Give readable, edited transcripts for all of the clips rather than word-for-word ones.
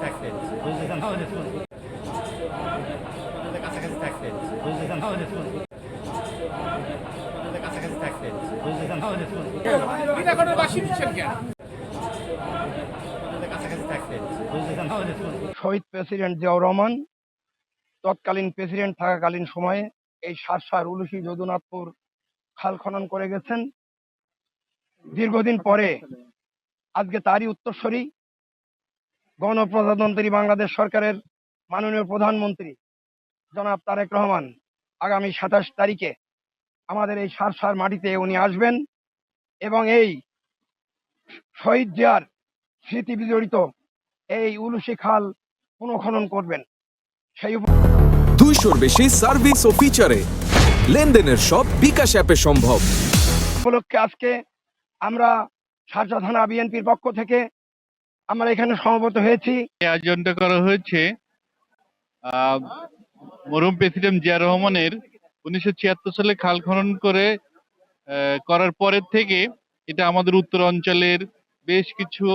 থাকতেন বুঝতেছেন আমাদের কাছাকাছি থাকতেন বুঝতেছেন আমাদের কাছাকাছি থাকতেন বুঝতেছেন আমাদের কাছাকাছি থাকতেন বুঝতেছেন আমাদের শহীদ প্রেসিডেন্ট জিয়াউর রহমান তৎকালীন প্রেসিডেন্ট থাকাকালীন সময়ে এই সারসার উলুশি যদুনাথপুর খাল খনন করে গেছেন। দীর্ঘদিন পরে আজকে তারই উত্তরসূরি গণপ্রজাতন্ত্রী বাংলাদেশ সরকারের মাননীয় প্রধানমন্ত্রী জনাব তারেক রহমান আগামী 27 তারিখে আমাদের এই সারসার মাটিতে উনি আসবেন এবং এই শহীদ জিয়ার স্মৃতি বিজড়িত এই উলুশি খাল পুনঃখনন করবেন। সেই 200-র বেশি সার্ভিস ও ফিচারে লেনদেনের সব বিকাশ অ্যাপে সম্ভব। উপলক্ষে আজকে আমরা সারসা থানা বিএনপির পক্ষ থেকে আমরা এখানে সমবেত হয়েছি। আয়োজনটা করা হয়েছে মরহুম প্রেসিডেন্ট জিয়া রহমানের 1976 সালে খাল খনন করার পরের থেকে এটা আমাদের উত্তর অঞ্চলের বেশ কিছু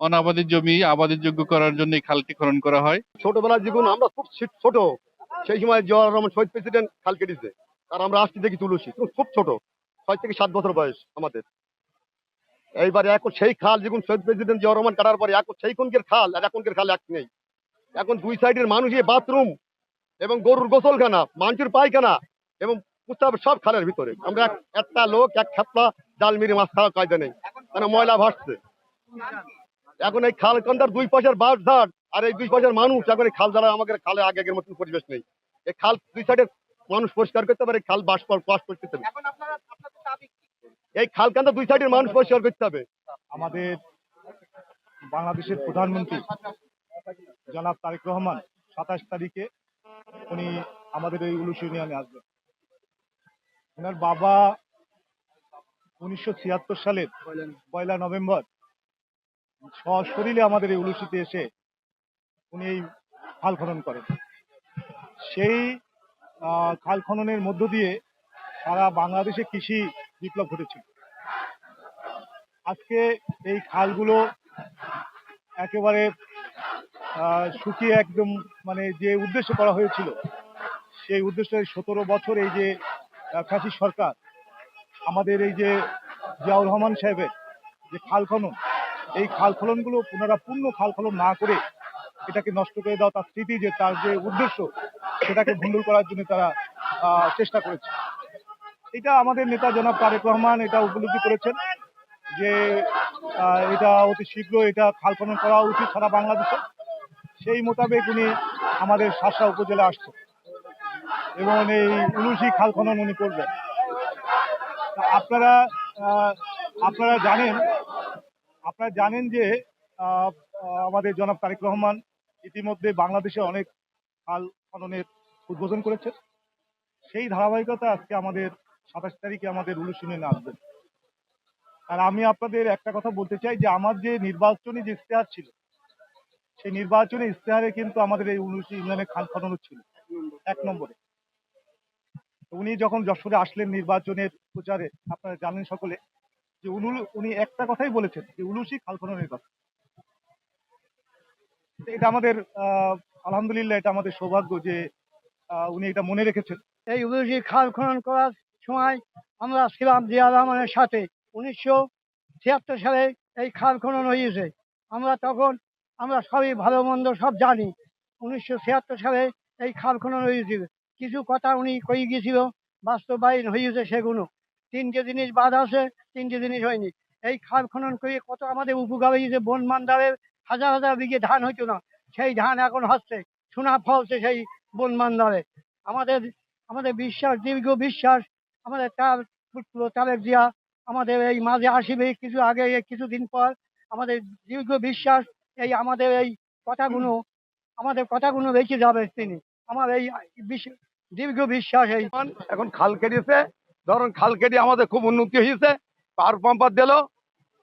অনাবাদি জমি আবাদের যোগ্য করার জন্য এই খালটি খনন করা হয়। ছোটবেলার জীবন আমরা খুব ছোট, সেই সময় জিয়াউর রহমান শহীদ প্রেসিডেন্ট খাল কেটেছে আর আমরা আসছি দেখি তুলসী খুব ছোট, 6 থেকে 7 বছর বয়স আমাদের। এইবারে এখন সেই খাল যখন শহীদ প্রেসিডেন্ট জিয়াউর রহমান কাটার পরে এখন সেই কোনকের খাল আর এখনকার খাল এক নেই। এখন দুই সাইডের মানুষের বাথরুম এবং গরুর গোসলখানা, মানুষের পায়খানা এবং প্রস্তাব সব খালের ভিতরে। আমরা একটা লোক এক খেপলা জাল মেরে মাছ খাওয়ার কায়দা নেই, মানে ময়লা ভাসছে। এখন এই খাল কান্দার 2 পয়সার বাস ধার আর এই 2 পয়সার মানুষ এখন এই খাল দ্বারা আমাদের খালে আগের মতন পরিবেশ নেই। এই খাল 2 সাইডের মানুষ পরিষ্কার করতে পারে, খাল বাস করতে হবে। এই খাল কান্দা 2 সাইডের মানুষ পরিষ্কার করতে হবে। আমাদের বাংলাদেশের প্রধানমন্ত্রী জনাব তারেক রহমান 27 তারিখে উনি আমাদের এই উলুশ ইউনিয়নে আসবেন। ওনার বাবা 1976 সালের 1 নভেম্বর সশরীরে আমাদের এই উলুশিতে এসে উনি এই খাল খনন করেন। সেই খাল খননের মধ্য দিয়ে সারা বাংলাদেশে কৃষি বিপ্লব ঘটেছিল। আজকে এই খালগুলো একেবারে শুকিয়ে একদম মানে যে উদ্দেশ্য করা হয়েছিল সেই উদ্দেশ্যে 17 বছর এই যে ফ্যাসিস্ট সরকার আমাদের এই যে জিয়াউর রহমান সাহেবের যে খাল খনন, এই খাল খননগুলো পুনরাপূর্ণ খাল খনন না করে এটাকে নষ্ট করে দেওয়া, তার স্মৃতি যে তার যে উদ্দেশ্য সেটাকে ভণ্ডুল করার জন্য তারা চেষ্টা করেছে। এটা আমাদের নেতা জনাব তারেক রহমান এটা উপলব্ধি করেছেন যে এটা অতি শীঘ্র এটা খাল খনন করা উচিত সারা বাংলাদেশে। সেই মোতাবেক উনি আমাদের সারসা উপজেলা আসছেন এবং এই উলুশি খাল খনন উনি করবেন। আপনারা জানেন যে আমাদের জনাব তারেক রহমান ইতিমধ্যে বাংলাদেশে অনেক খাল খননের উদ্বোধন করেছে। সেই ধারাবাহিকতা আজকে আমাদের 27 তারিখে আমাদের উলুশ ইউনিয়নে আসবেন। আর আমি আপনাদের একটা কথা বলতে চাই যে আমার যে নির্বাচনী যে ইশতেহার ছিল সেই নির্বাচনী ইশতেহারে কিন্তু আমাদের এই উলুশ ইউনিয়নে খাল খনন ছিল 1 নম্বরে। উনি যখন যশোরে আসলেন নির্বাচনের প্রচারে আপনারা জানেন সকলে যে উনি একটা কথাই বলেছেন যে উলুশি খাল খননের কথা। এটা আমাদের আলহামদুলিল্লাহ এটা আমাদের সৌভাগ্য যে উনি এটা মনে রেখেছেন। এই উলুশি খাল খনন করার সময় আমরা ছিলাম জিয়া রহমানের সাথে। 1976 সালে এই খাল খনন হয়েছে। আমরা সবই ভালো মন্দ সব জানি। 1976 সালে এই খাল খনন হয়েছিল। কিছু কথা উনি কই গিয়েছিল, বাস্তবায়ন হয়েছে সেগুলো। 3টে জিনিস বাদ আছে, 3টে জিনিস হয়নি। এই খাল খনন করে কত আমাদের উপকার হয়েছে। বন মান্দারের হাজার হাজার বিঘে ধান হইতো না, সেই ধান এখন হচ্ছে, সোনা ফলছে সেই বন মান্দারে। আমাদের বিশ্বাস, দীর্ঘ বিশ্বাস আমাদের তার পুত্র তারেক জিয়া আমাদের এই মাঝে আসিবে কিছু আগে, কিছুদিন পর। আমাদের দীর্ঘ বিশ্বাস এই আমাদের এই কথাগুলো রেখে যাবে তিনি। আমার এই দীর্ঘ বিশ্বাস। এই এখন খাল কেটেছে, ধরুন খাল কেটে আমাদের খুব উন্নতি হয়েছে। পাওয়ার পাম্পার দিল,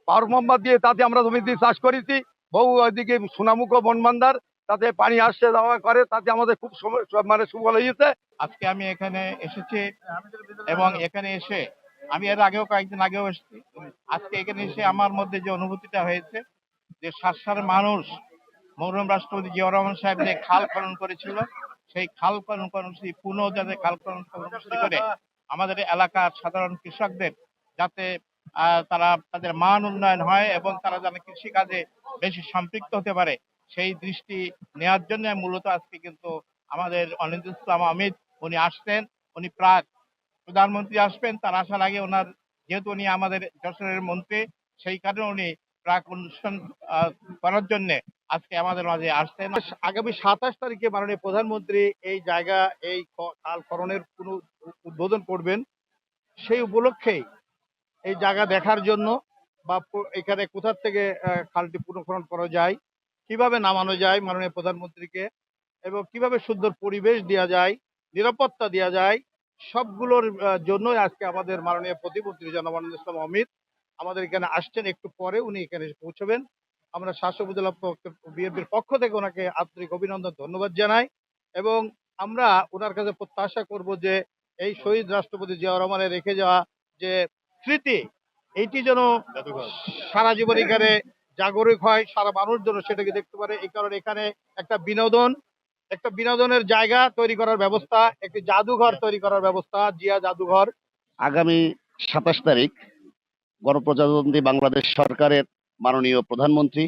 পাওয়ার পাম্পার দিয়ে তাতে আমরা জমি দিয়ে চাষ করেছি। বহু ওইদিকে সোনামুখ বনবান্দার তাতে পানি আসছে যাওয়া করে, তাতে আমাদের খুব মানে সুফল হয়েছে। আজকে আমি এখানে এসেছি এবং এখানে এসে আমি এর আগেও কয়েকদিন আগেও এসেছি। আজকে এখানে এসে আমার মধ্যে যে অনুভূতিটা হয়েছে যে সারসার মানুষ মরহুম রাষ্ট্রপতি জিয়াউর রহমান সাহেব যে খাল খনন করেছিল, সেই খাল খনন কর্মসূচি পুনঃ যাতে খাল খনন কর্মসূচি করে আমাদের এলাকার সাধারণ কৃষকদের যাতে তারা তাদের মান উন্নয়ন হয় এবং তারা যেন কৃষিকাজে বেশি সম্পৃক্ত হতে পারে, সেই দৃষ্টি নেওয়ার জন্য মূলত আজকে কিন্তু আমাদের অনিন্দ্য ইসলাম অমিত উনি আসছেন। উনি প্রাক প্রধানমন্ত্রী আসবেন, তার আসার আগে ওনার যেহেতু উনি আমাদের যশোরের মন্ত্রী, সেই কারণে উনি প্রাক অনুষ্ঠান করার জন্য আজকে আমাদের মাঝে আসছেন। আগামী 27 তারিখে মাননীয় প্রধানমন্ত্রী এই জায়গা এই খাল খননের উদ্বোধন করবেন। সেই উপলক্ষেই এই জায়গা দেখার জন্য বা এখানে কোথা থেকে খালটি পুনঃখনন করা যায়, কিভাবে নামানো যায় মাননীয় প্রধানমন্ত্রীকে, এবং কিভাবে সুন্দর পরিবেশ দেওয়া যায়, নিরাপত্তা দেওয়া যায়, সবগুলোর জন্যই আজকে আমাদের মাননীয় প্রতিমন্ত্রী জনাব অনিন্দ্য ইসলাম অমিত আমাদের এখানে আসছেন। একটু পরে উনি এখানে পৌঁছবেন। আমরা শাসক উপজেলা বিএনপির পক্ষ থেকে ওনাকে আন্তরিক অভিনন্দন ধন্যবাদ জানাই এবং আমরা ওনার কাছে প্রত্যাশা করব যে এই শহীদ রাষ্ট্রপতি জিয়াউর রহমানের রেখে যাওয়া যে স্মৃতি, এইটি যেন সারা জীবন এখানে জাগরিক হয়, সারা মানুষ যেন সেটাকে দেখতে পারে। এই কারণে এখানে একটা বিনোদনের জায়গা তৈরি করার ব্যবস্থা, একটি জাদুঘর তৈরি করার ব্যবস্থা, জিয়া জাদুঘর। আগামী 27 তারিখ গণপ্রজাতন্ত্রী বাংলাদেশ সরকারের মাননীয় প্রধানমন্ত্রী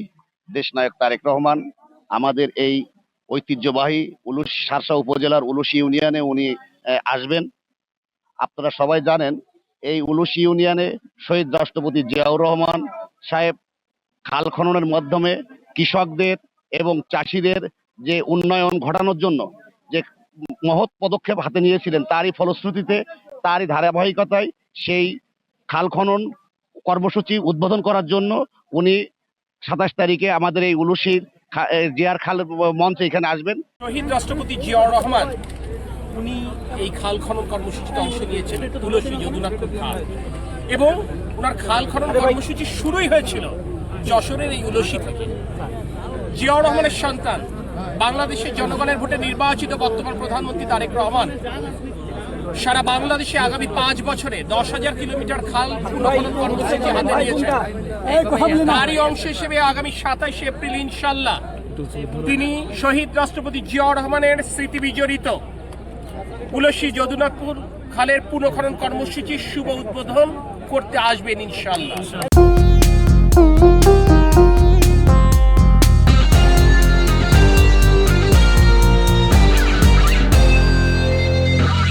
দেশনায়ক তারেক রহমান আমাদের এই ঐতিহ্যবাহী শার্শা উপজেলার উলুশী ইউনিয়নে উনি আসবেন। আপনারা সবাই জানেন এই উলুশী ইউনিয়নে শহীদ রাষ্ট্রপতি জিয়াউর রহমান সাহেব খাল খননের মাধ্যমে কৃষকদের এবং চাষিদের যে উন্নয়ন ঘটানোর জন্য যে মহৎ পদক্ষেপ হাতে নিয়েছিলেন, তারই ফলশ্রুতিতে তারই ধারাবাহিকতায় সেই খাল খনন কর্মসূচি উদ্বোধন করার জন্য উনি 27 তারিখে আমাদের এই উলুশীর জিয়ার খাল মঞ্চে এখানে আসবেন। শহীদ রাষ্ট্রপতি জিয়াউর রহমান উনি এই খাল খনন কর্মসূচিতে অংশ নিয়েছেন, তুলসী যদুনাথপুর খাল, এবং ওনার খাল খনন কর্মসূচি শুরুই হয়েছিল যশোরের এই উলসী থেকে। জিয়াউর রহমানের সন্তান, বাংলাদেশের জনগণের ভোটে নির্বাচিত বর্তমান প্রধানমন্ত্রী তারেক রহমান সারা বাংলাদেশে আগামী 5 বছরে 10,000 কিলোমিটার খাল পুনঃখনন কর্মসূচি হাতে নিয়েছেন। তারই অংশ হিসেবে আগামী 27 এপ্রিল ইনশাল্লাহ তিনি শহীদ রাষ্ট্রপতি জিয়াউর রহমানের স্মৃতি বিজড়িত তুলসী যদুনাথপুর খালের পুনঃখনন কর্মসূচির শুভ উদ্বোধন করতে আসবেন ইনশাল্লাহ।